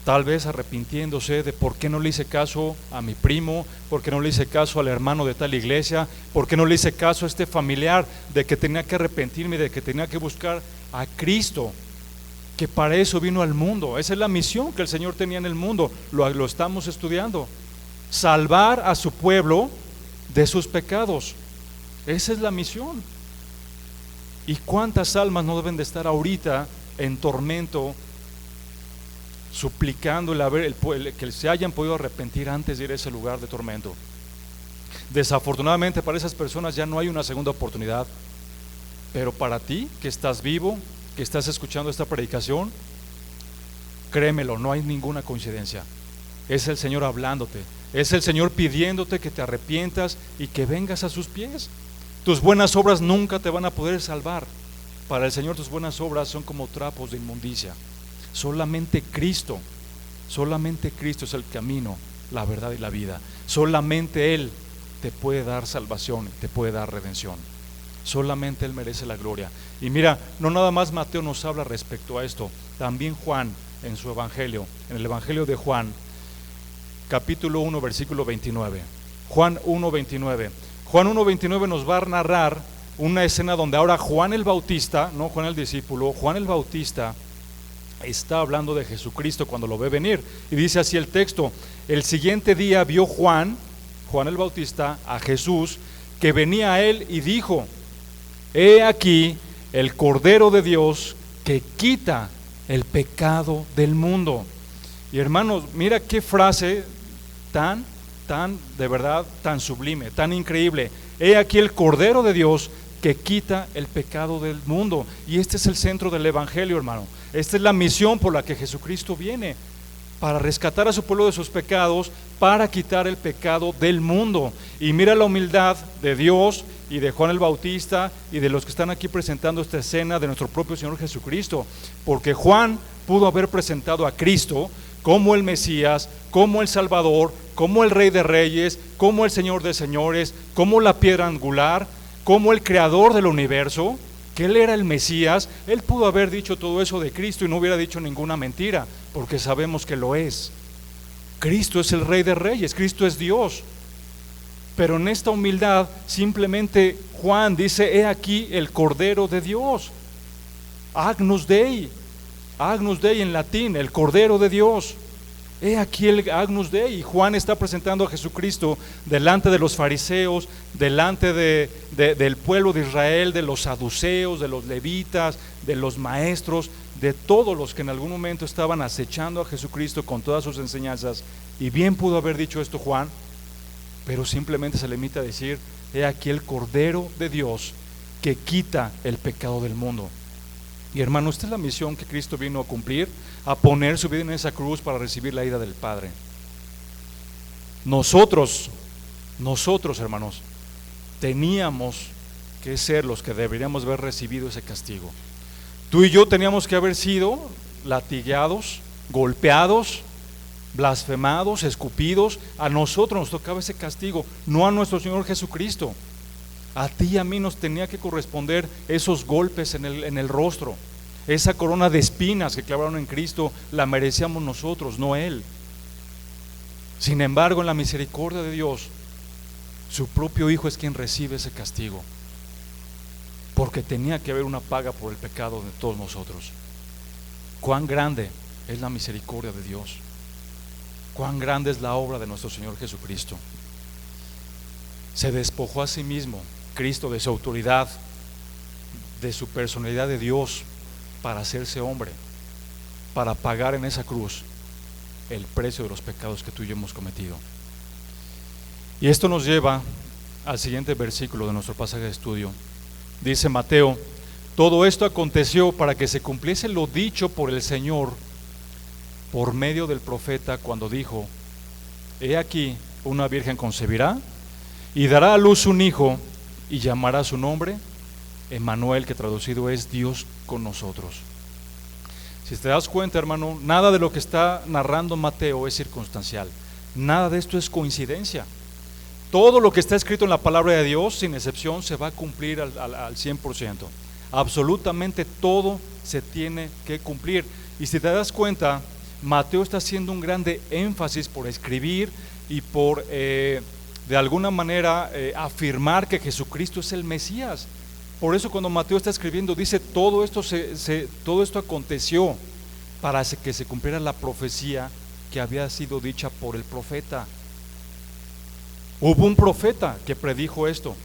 tal vez arrepintiéndose de por qué no le hice caso a mi primo, por qué no le hice caso al hermano de tal iglesia, por qué no le hice caso a este familiar, de que tenía que arrepentirme, de que tenía que buscar a Cristo, que para eso vino al mundo. Esa es la misión que el Señor tenía en el mundo, lo estamos estudiando: salvar a su pueblo de sus pecados. Esa es la misión. ¿Y cuántas almas no deben de estar ahorita en tormento, suplicando que se hayan podido arrepentir antes de ir a ese lugar de tormento? Desafortunadamente para esas personas ya no hay una segunda oportunidad, pero para ti que estás vivo, que estás escuchando esta predicación, créemelo, no hay ninguna coincidencia. Es el Señor hablándote, es el Señor pidiéndote que te arrepientas y que vengas a sus pies. Tus buenas obras nunca te van a poder salvar. Para el Señor tus buenas obras son como trapos de inmundicia. Solamente Cristo es el camino, la verdad y la vida. Solamente Él te puede dar salvación, te puede dar redención. Solamente Él merece la gloria. Y mira, no nada más Mateo nos habla respecto a esto, también Juan en su evangelio, en el evangelio de Juan, capítulo 1, versículo 29. Juan 1:29. Juan 1:29 nos va a narrar una escena donde ahora Juan el Bautista, no Juan el discípulo, Juan el Bautista está hablando de Jesucristo cuando lo ve venir, y dice así el texto: el siguiente día vio Juan el Bautista a Jesús que venía a él y dijo: he aquí el Cordero de Dios que quita el pecado del mundo. Y hermanos, mira qué frase tan de verdad, tan sublime, tan increíble. He aquí el Cordero de Dios que quita el pecado del mundo. Y este es el centro del evangelio, hermano. Esta es la misión por la que Jesucristo viene. para rescatar a su pueblo de sus pecados, para quitar el pecado del mundo. Y mira la humildad de Dios y de Juan el Bautista y de los que están aquí presentando esta escena de nuestro propio Señor Jesucristo, porque Juan pudo haber presentado a Cristo como el Mesías, como el Salvador, como el Rey de Reyes, como el Señor de Señores, como la piedra angular, como el creador del universo, que Él era el Mesías. Él pudo haber dicho todo eso de Cristo y no hubiera dicho ninguna mentira, porque sabemos que lo es. Cristo es el Rey de Reyes, Cristo es Dios. Pero en esta humildad simplemente Juan dice: he aquí el Cordero de Dios, Agnus Dei en latín, el Cordero de Dios. He aquí el Agnus Dei. Y Juan está presentando a Jesucristo delante de los fariseos, delante del pueblo de Israel, de los saduceos, de los levitas, de los maestros, de todos los que en algún momento estaban acechando a Jesucristo con todas sus enseñanzas. Y bien pudo haber dicho esto Juan, pero simplemente se limita a decir: he aquí el Cordero de Dios que quita el pecado del mundo. Y hermano, esta es la misión que Cristo vino a cumplir, a poner su vida en esa cruz para recibir la ira del Padre. Nosotros hermanos, teníamos que ser los que deberíamos haber recibido ese castigo. Tú y yo teníamos que haber sido latigados, golpeados, blasfemados, escupidos. A nosotros nos tocaba ese castigo, no a nuestro Señor Jesucristo. A ti y a mí nos tenía que corresponder esos golpes en el rostro. Esa corona de espinas que clavaron en Cristo la merecíamos nosotros, no Él. Sin embargo, en la misericordia de Dios, su propio Hijo es quien recibe ese castigo, porque tenía que haber una paga por el pecado de todos nosotros. Cuán grande es la misericordia de Dios, cuán grande es la obra de nuestro Señor Jesucristo. Se despojó a sí mismo Cristo de su autoridad, de su personalidad de Dios, para hacerse hombre, para pagar en esa cruz el precio de los pecados que tú y yo hemos cometido. Y esto nos lleva al siguiente versículo de nuestro pasaje de estudio. Dice Mateo: todo esto aconteció para que se cumpliese lo dicho por el Señor por medio del profeta, cuando dijo: he aquí, una virgen concebirá y dará a luz un hijo, y llamará su nombre Emmanuel, que traducido es Dios con nosotros. Si te das cuenta, hermano, nada de lo que está narrando Mateo es circunstancial, nada de esto es coincidencia. Todo lo que está escrito en la palabra de Dios, sin excepción, se va a cumplir al 100%. Absolutamente todo se tiene que cumplir. Y si te das cuenta, Mateo está haciendo un grande énfasis por escribir y por de alguna manera afirmar que Jesucristo es el Mesías. Por eso cuando Mateo está escribiendo dice: todo esto aconteció para que se cumpliera la profecía que había sido dicha por el profeta. Hubo un profeta que predijo esto,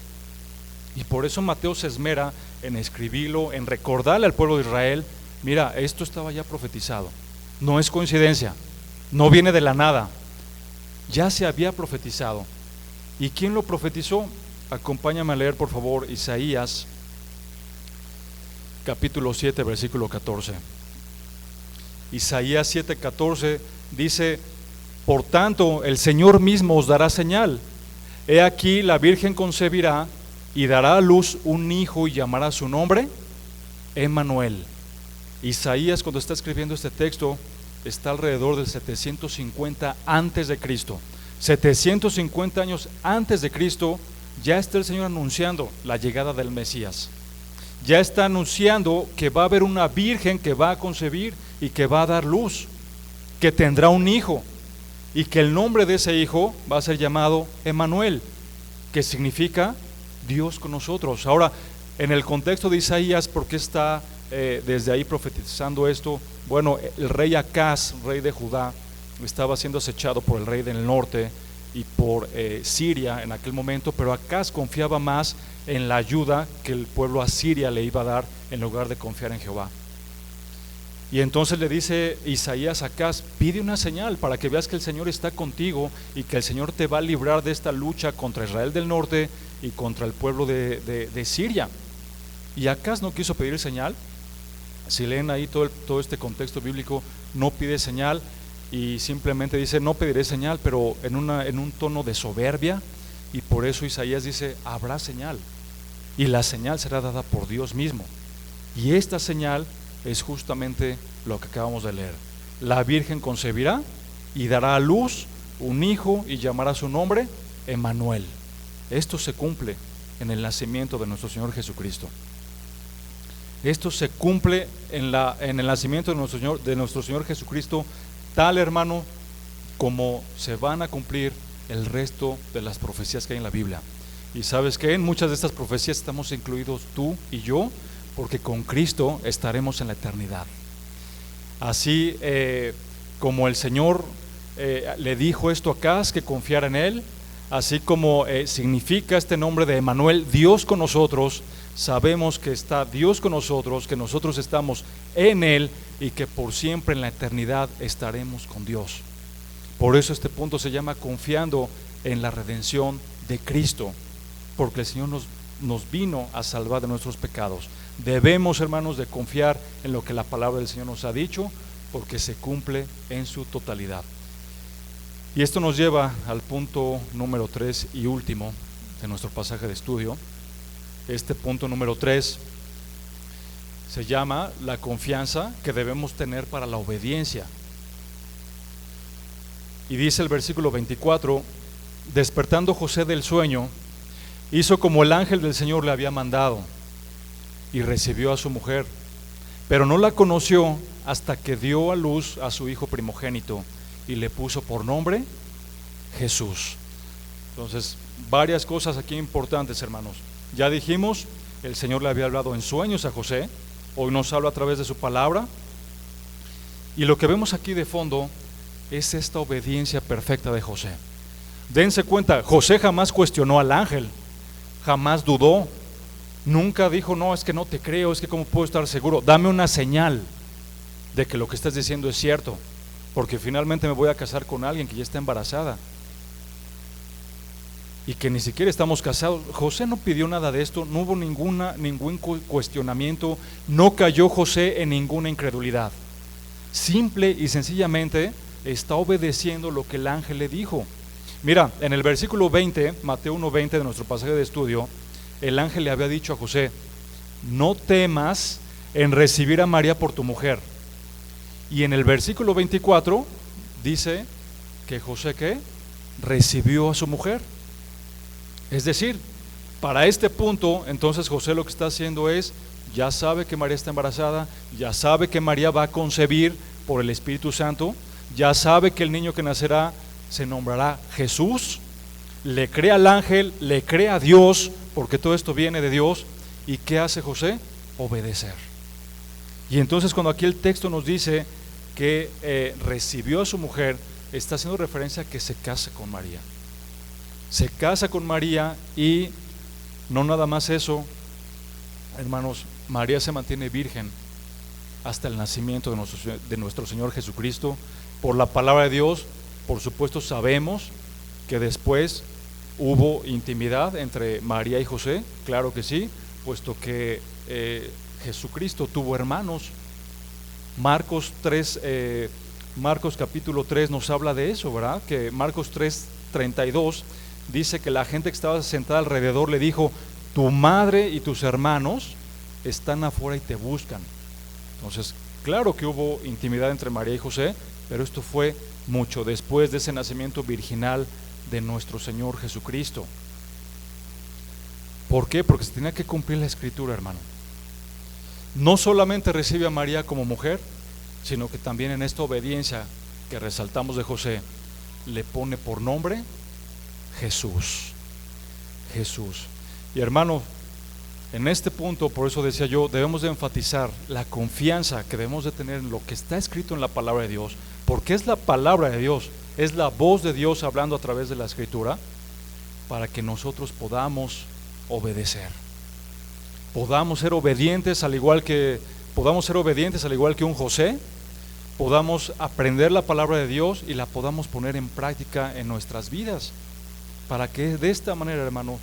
y por eso Mateo se esmera en escribirlo, en recordarle al pueblo de Israel: mira, esto estaba ya profetizado, no es coincidencia, no viene de la nada, ya se había profetizado. ¿Y quién lo profetizó? Acompáñame a leer, por favor, Isaías capítulo 7, versículo 14. Isaías 7:14 dice: por tanto, el Señor mismo os dará señal. He aquí, la virgen concebirá y dará a luz un hijo, y llamará su nombre Emmanuel. Isaías, cuando está escribiendo este texto, está alrededor del 750 antes de Cristo. 750 años antes de Cristo ya está el Señor anunciando la llegada del Mesías. Ya está anunciando que va a haber una virgen que va a concebir y que va a dar luz, que tendrá un hijo, y que el nombre de ese hijo va a ser llamado Emmanuel, que significa Dios con nosotros. Ahora, en el contexto de Isaías, ¿por qué está desde ahí profetizando esto? Bueno, el rey Acaz, rey de Judá, estaba siendo acechado por el rey del norte y por Siria en aquel momento, pero Acaz confiaba más en la ayuda que el pueblo asiria le iba a dar en lugar de confiar en Jehová. Y entonces le dice Isaías a Acaz: pide una señal para que veas que el Señor está contigo y que el Señor te va a librar de esta lucha contra Israel del norte y contra el pueblo de Siria. Y Acaz no quiso pedir señal. Si leen ahí todo este contexto bíblico, no pide señal. y simplemente dice, no pediré señal, pero en un tono de soberbia, y por eso Isaías dice, habrá señal, y la señal será dada por Dios mismo. Y esta señal es justamente lo que acabamos de leer. La Virgen concebirá y dará a luz un hijo y llamará su nombre Emmanuel. Esto se cumple en el nacimiento de nuestro Señor Jesucristo. Esto se cumple en el nacimiento de nuestro Señor Jesucristo, tal, hermano, como se van a cumplir el resto de las profecías que hay en la Biblia. Y sabes que en muchas de estas profecías estamos incluidos tú y yo, porque con Cristo estaremos en la eternidad. Así como el Señor le dijo esto a Acaz, que confiara en Él, así como significa este nombre de Emmanuel, Dios con nosotros, sabemos que está Dios con nosotros, que nosotros estamos en Él y que por siempre en la eternidad estaremos con Dios. Por eso este punto se llama confiando en la redención de Cristo, porque el Señor nos vino a salvar de nuestros pecados. Debemos, hermanos, de confiar en lo que la palabra del Señor nos ha dicho, porque se cumple en su totalidad. Y esto nos lleva al punto número 3 y último de nuestro pasaje de estudio. Este punto número 3 se llama la confianza que debemos tener para la obediencia. Y dice el versículo 24, despertando José del sueño, hizo como el ángel del Señor le había mandado y recibió a su mujer, pero no la conoció hasta que dio a luz a su hijo primogénito y le puso por nombre Jesús. Entonces, varias cosas aquí importantes, hermanos. Ya dijimos, el Señor le había hablado en sueños a José, hoy nos habla a través de su palabra, y lo que vemos aquí de fondo es esta obediencia perfecta de José. Dense cuenta, José jamás cuestionó al ángel, jamás dudó, nunca dijo, no, es que no te creo, es que cómo puedo estar seguro, dame una señal de que lo que estás diciendo es cierto, porque finalmente me voy a casar con alguien que ya está embarazada y que ni siquiera estamos casados. José no pidió nada de esto, no hubo ningún cuestionamiento, no cayó José en ninguna incredulidad, simple y sencillamente está obedeciendo lo que el ángel le dijo. Mira, en el versículo 20, Mateo 1:20 de nuestro pasaje de estudio, el ángel le había dicho a José, no temas en recibir a María por tu mujer. Y en el versículo 24 dice que José, ¿qué? Recibió a su mujer. Es decir, para este punto, entonces José lo que está haciendo es, ya sabe que María está embarazada, ya sabe que María va a concebir por el Espíritu Santo, ya sabe que el niño que nacerá se nombrará Jesús, le cree al ángel, le cree a Dios, porque todo esto viene de Dios. ¿Y qué hace José? Obedecer. Y entonces cuando aquí el texto nos dice que recibió a su mujer, está haciendo referencia a que se casa con María. Se casa con María y no nada más eso, hermanos, María se mantiene virgen hasta el nacimiento de nuestro Señor Jesucristo. Por la palabra de Dios, por supuesto sabemos que después hubo intimidad entre María y José, claro que sí, puesto que Jesucristo tuvo hermanos. Marcos capítulo 3 nos habla de eso, ¿verdad? Que Marcos 3:32 dice que la gente que estaba sentada alrededor le dijo, tu madre y tus hermanos están afuera y te buscan. Entonces, claro que hubo intimidad entre María y José, pero esto fue mucho después de ese nacimiento virginal de nuestro Señor Jesucristo. ¿Por qué? Porque se tenía que cumplir la Escritura, hermano. No solamente recibe a María como mujer, sino que también en esta obediencia que resaltamos de José, le pone por nombre Jesús. Jesús. Y hermano, en este punto, por eso decía yo, debemos de enfatizar la confianza que debemos de tener en lo que está escrito en la palabra de Dios, porque es la palabra de Dios, es la voz de Dios hablando a través de la Escritura, para que nosotros podamos obedecer, podamos ser obedientes al igual que un José, podamos aprender la palabra de Dios y la podamos poner en práctica en nuestras vidas, para que de esta manera, hermano,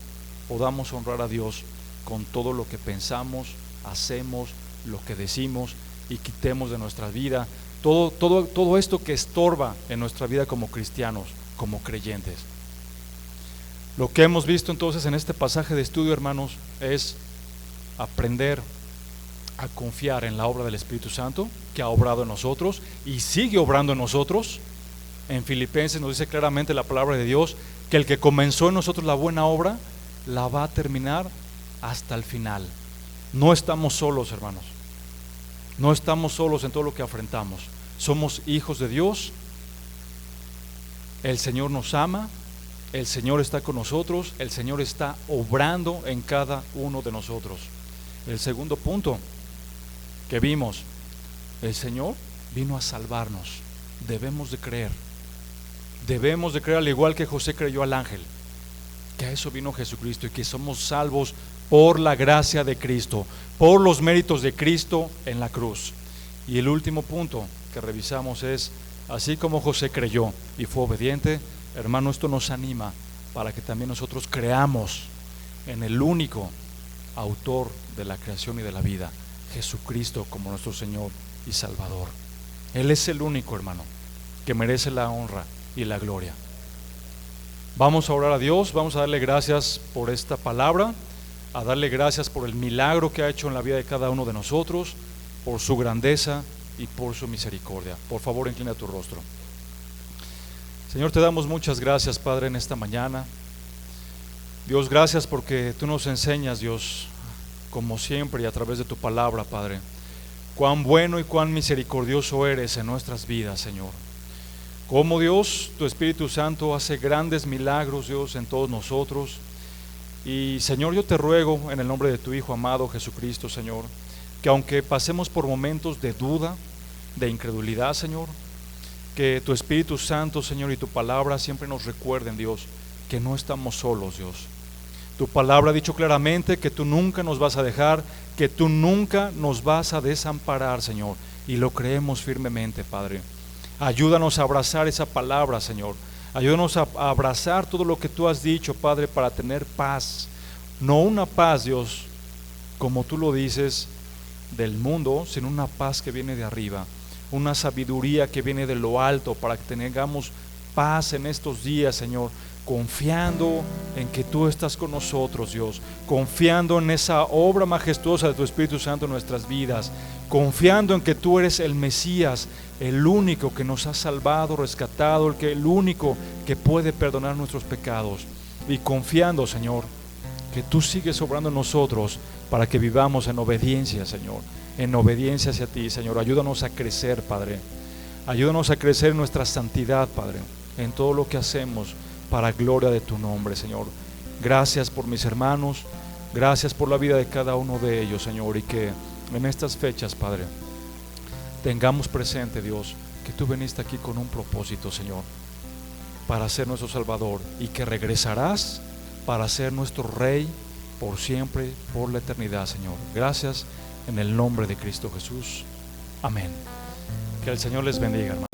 podamos honrar a Dios con todo lo que pensamos, hacemos, lo que decimos, y quitemos de nuestra vida todo esto que estorba en nuestra vida como cristianos, como creyentes. Lo que hemos visto entonces en este pasaje de estudio, hermanos, es aprender a confiar en la obra del Espíritu Santo que ha obrado en nosotros y sigue obrando en nosotros. En Filipenses nos dice claramente la palabra de Dios que el que comenzó en nosotros la buena obra la va a terminar hasta el final. No estamos solos, hermanos. No estamos solos en todo lo que afrontamos. Somos hijos de Dios. El Señor nos ama. El Señor está con nosotros. El Señor está obrando en cada uno de nosotros. El segundo punto que vimos, el Señor vino a salvarnos. Debemos de creer al igual que José creyó al ángel, que a eso vino Jesucristo y que somos salvos por la gracia de Cristo, por los méritos de Cristo en la cruz. Y el último punto que revisamos es, así como José creyó y fue obediente, hermano, esto nos anima para que también nosotros creamos en el único autor de la creación y de la vida, Jesucristo, como nuestro Señor y Salvador. Él es el único, hermano, que merece la honra y la gloria. Vamos a orar a Dios, vamos a darle gracias por esta palabra, a darle gracias por el milagro que ha hecho en la vida de cada uno de nosotros, por su grandeza y por su misericordia. Por favor, inclina tu rostro. Señor, te damos muchas gracias, Padre, en esta mañana. Dios, gracias porque tú nos enseñas, Dios, como siempre y a través de tu palabra, Padre, cuán bueno y cuán misericordioso eres en nuestras vidas, Señor. Como Dios, tu Espíritu Santo hace grandes milagros, Dios, en todos nosotros. Y Señor, yo te ruego en el nombre de tu Hijo amado Jesucristo, Señor, que aunque pasemos por momentos de duda, de incredulidad, Señor, que tu Espíritu Santo, Señor, y tu palabra siempre nos recuerden, Dios, que no estamos solos, Dios. Tu palabra ha dicho claramente que tú nunca nos vas a dejar, que tú nunca nos vas a desamparar, Señor, y lo creemos firmemente, Padre. Ayúdanos a abrazar esa palabra, Señor. Ayúdanos a abrazar todo lo que tú has dicho, Padre, para tener paz. No una paz, Dios, como tú lo dices, del mundo, sino una paz que viene de arriba. Una sabiduría que viene de lo alto, para que tengamos paz en estos días, Señor, confiando en que tú estás con nosotros, Dios, confiando en esa obra majestuosa de tu Espíritu Santo en nuestras vidas, confiando en que tú eres el Mesías, el único que nos ha salvado, rescatado, el único que puede perdonar nuestros pecados, y confiando, Señor, que tú sigues obrando en nosotros para que vivamos en obediencia, Señor, en obediencia hacia ti, Señor. Ayúdanos a crecer, Padre. Ayúdanos a crecer en nuestra santidad, Padre, en todo lo que hacemos, para gloria de tu nombre, Señor. Gracias por mis hermanos, gracias por la vida de cada uno de ellos, Señor, y que en estas fechas, Padre, tengamos presente, Dios, que tú viniste aquí con un propósito, Señor, para ser nuestro Salvador, y que regresarás para ser nuestro Rey por siempre, por la eternidad, Señor. Gracias en el nombre de Cristo Jesús. Amén. Que el Señor les bendiga, hermanos.